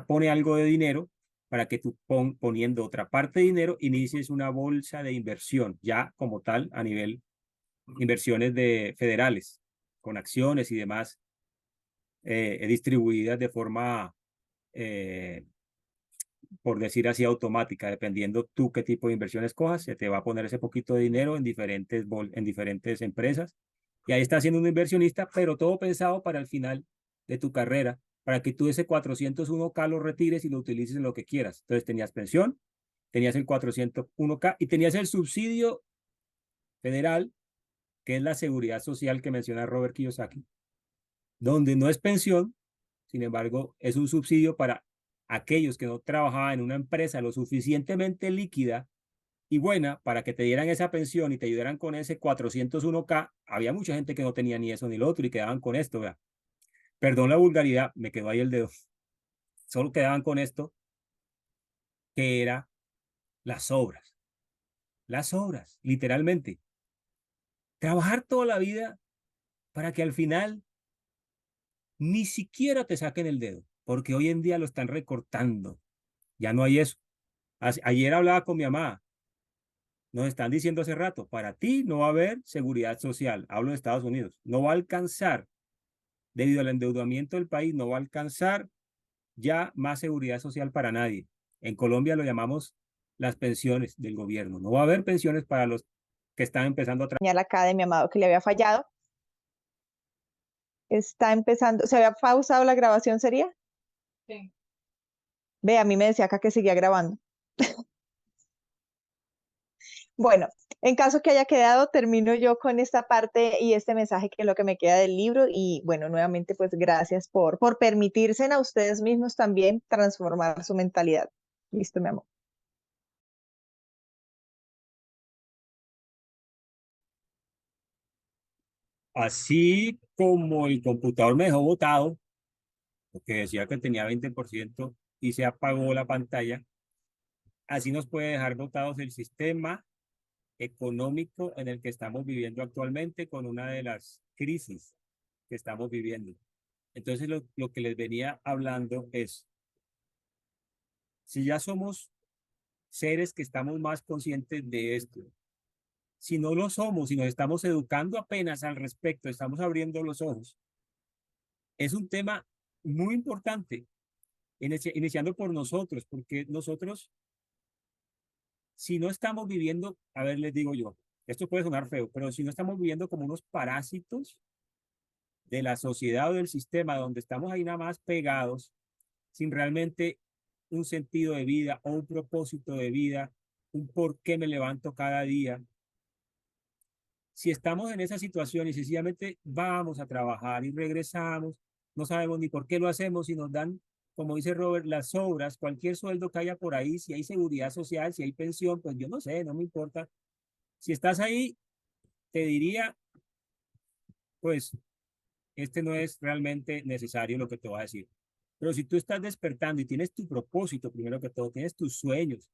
pone algo de dinero para que tú poniendo otra parte de dinero inicies una bolsa de inversión, ya como tal a nivel inversiones de federales, con acciones y demás distribuidas de forma, por decir así, automática, dependiendo tú qué tipo de inversión escojas, se te va a poner ese poquito de dinero en diferentes empresas, y ahí estás siendo un inversionista, pero todo pensado para el final de tu carrera, para que tú ese 401k lo retires y lo utilices en lo que quieras. Entonces tenías pensión, tenías el 401k y tenías el subsidio federal, que es la seguridad social que menciona Robert Kiyosaki, donde no es pensión, sin embargo, es un subsidio para aquellos que no trabajaban en una empresa lo suficientemente líquida y buena para que te dieran esa pensión y te ayudaran con ese 401k. Había mucha gente que no tenía ni eso ni lo otro y quedaban con esto, ¿verdad? Perdón la vulgaridad, me quedó ahí el dedo. Solo quedaban con esto, que era las obras. Las obras, literalmente. Trabajar toda la vida para que al final ni siquiera te saquen el dedo, porque hoy en día lo están recortando. Ya no hay eso. Ayer hablaba con mi mamá. Nos están diciendo hace rato, para ti no va a haber seguridad social. Hablo de Estados Unidos. No va a alcanzar, debido al endeudamiento del país, no va a alcanzar ya más seguridad social para nadie. En Colombia lo llamamos las pensiones del gobierno. No va a haber pensiones para los que están empezando a trabajar. Señal acá de mi amado que le había fallado. Está empezando, ¿se había pausado la grabación, sería? Sí. Ve, a mí me decía acá que seguía grabando. Bueno, en caso que haya quedado, termino yo con esta parte y este mensaje que es lo que me queda del libro. Y bueno, nuevamente, pues gracias por permitirse a ustedes mismos también transformar su mentalidad. Listo, mi amor. Así como el computador me dejó botado, porque decía que tenía 20% y se apagó la pantalla, así nos puede dejar botados el sistema económico en el que estamos viviendo actualmente con una de las crisis que estamos viviendo. Entonces, lo que les venía hablando es, si ya somos seres que estamos más conscientes de esto, si no lo somos, si nos estamos educando apenas al respecto, estamos abriendo los ojos, es un tema muy importante, iniciando por nosotros, porque nosotros, si no estamos viviendo, a ver, les digo yo, esto puede sonar feo, pero si no estamos viviendo como unos parásitos de la sociedad o del sistema donde estamos ahí nada más pegados, sin realmente un sentido de vida o un propósito de vida, un por qué me levanto cada día. Si estamos en esa situación y sencillamente vamos a trabajar y regresamos, no sabemos ni por qué lo hacemos, si nos dan, como dice Robert, las obras, cualquier sueldo que haya por ahí, si hay seguridad social, si hay pensión, pues yo no sé, no me importa. Si estás ahí, te diría, pues este no es realmente necesario lo que te voy a decir. Pero si tú estás despertando y tienes tu propósito, primero que todo, tienes tus sueños,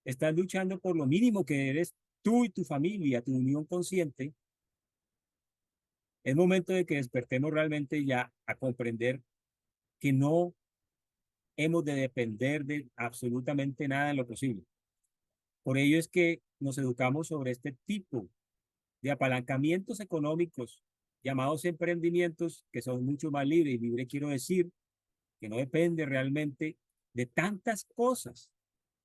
estás luchando por lo mínimo que eres tú y tu familia, tu unión consciente, es momento de que despertemos realmente ya a comprender que no hemos de depender de absolutamente nada en lo posible. Por ello es que nos educamos sobre este tipo de apalancamientos económicos llamados emprendimientos que son mucho más libres. Y libre quiero decir que no depende realmente de tantas cosas,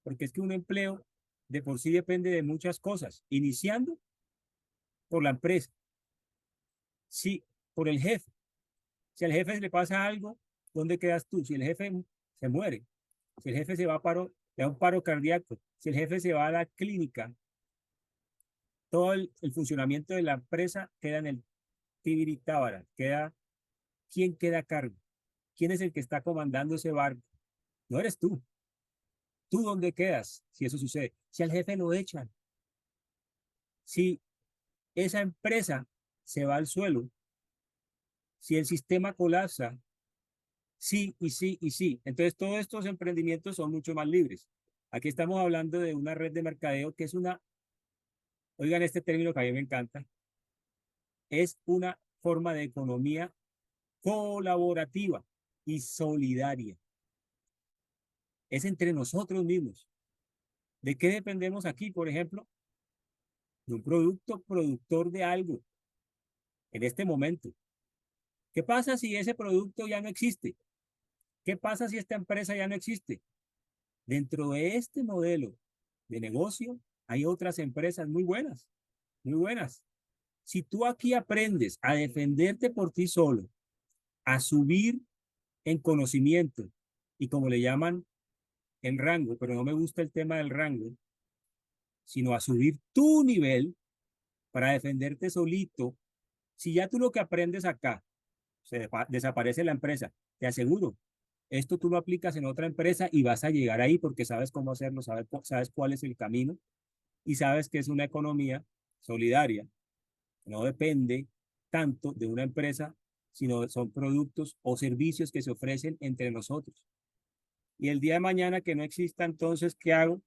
porque es que un empleo de por sí depende de muchas cosas, iniciando por la empresa, sí, por el jefe. Si al jefe le pasa algo, ¿dónde quedas tú? Si el jefe se muere, si el jefe se va a paro, le da un paro cardíaco, si el jefe se va a la clínica, todo el funcionamiento de la empresa queda en el tibiritábara, queda, ¿quién queda a cargo? ¿Quién es el que está comandando ese barco? No eres tú. ¿Tú dónde quedas si eso sucede? Si al jefe lo echan, si esa empresa se va al suelo, si el sistema colapsa, sí y sí y sí. Entonces, todos estos emprendimientos son mucho más libres. Aquí estamos hablando de una red de mercadeo que es una, oigan este término que a mí me encanta, es una forma de economía colaborativa y solidaria. Es entre nosotros mismos. ¿De qué dependemos aquí, por ejemplo? De un producto productor de algo en este momento. ¿Qué pasa si ese producto ya no existe? ¿Qué pasa si esta empresa ya no existe? Dentro de este modelo de negocio hay otras empresas muy buenas, muy buenas. Si tú aquí aprendes a defenderte por ti solo, a subir en conocimiento y como le llaman el rango, pero no me gusta el tema del rango, sino a subir tu nivel para defenderte solito. Si ya tú lo que aprendes acá, desaparece la empresa, te aseguro, esto tú lo aplicas en otra empresa y vas a llegar ahí porque sabes cómo hacerlo, sabes cuál es el camino y sabes que es una economía solidaria. No depende tanto de una empresa, sino son productos o servicios que se ofrecen entre nosotros. Y el día de mañana que no exista, entonces, ¿qué hago?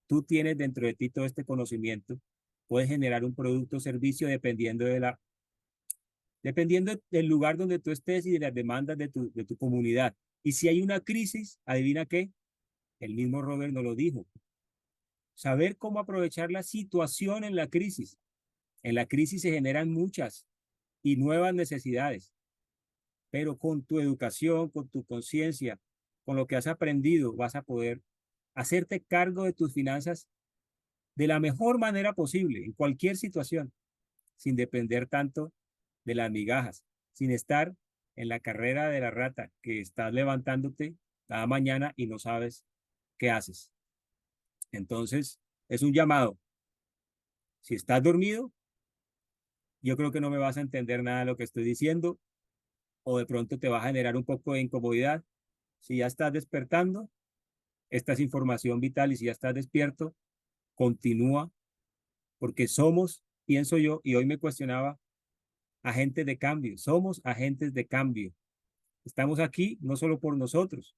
Tú tienes dentro de ti todo este conocimiento, puedes generar un producto o servicio dependiendo del lugar donde tú estés y de las demandas de tu comunidad. Y si hay una crisis, adivina qué, el mismo Robert nos lo dijo, saber cómo aprovechar la situación en la crisis. En la crisis se generan muchas y nuevas necesidades, pero con tu educación, con tu conciencia, con lo que has aprendido, vas a poder hacerte cargo de tus finanzas de la mejor manera posible, en cualquier situación, sin depender tanto de las migajas, sin estar en la carrera de la rata, que estás levantándote cada mañana y no sabes qué haces. Entonces, es un llamado. Si estás dormido, yo creo que no me vas a entender nada de lo que estoy diciendo o de pronto te va a generar un poco de incomodidad. Si ya estás despertando, esta es información vital y si ya estás despierto, continúa porque somos, pienso yo, y hoy me cuestionaba agentes de cambio, somos agentes de cambio. Estamos aquí no solo por nosotros,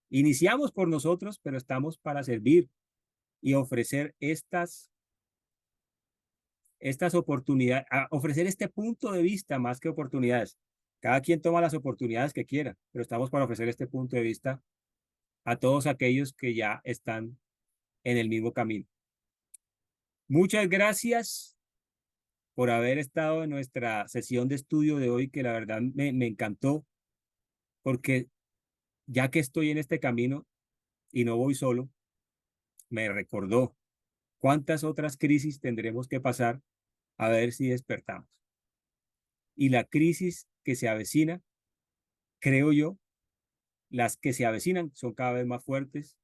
iniciamos por nosotros, pero estamos para servir y ofrecer estas oportunidades, ofrecer este punto de vista más que oportunidades. Cada quien toma las oportunidades que quiera, pero estamos para ofrecer este punto de vista a todos aquellos que ya están en el mismo camino. Muchas gracias por haber estado en nuestra sesión de estudio de hoy, que la verdad me encantó, porque ya que estoy en este camino y no voy solo, me recordó cuántas otras crisis tendremos que pasar a ver si despertamos. Y la crisis que se avecina, creo yo, las que se avecinan son cada vez más fuertes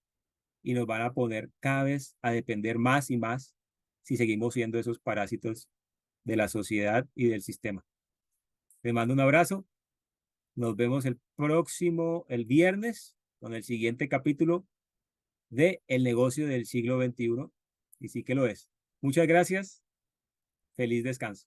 y nos van a poner cada vez a depender más y más si seguimos siendo esos parásitos de la sociedad y del sistema. Les mando un abrazo. Nos vemos el viernes, con el siguiente capítulo de El negocio del siglo XXI. Y sí que lo es. Muchas gracias. Feliz descanso.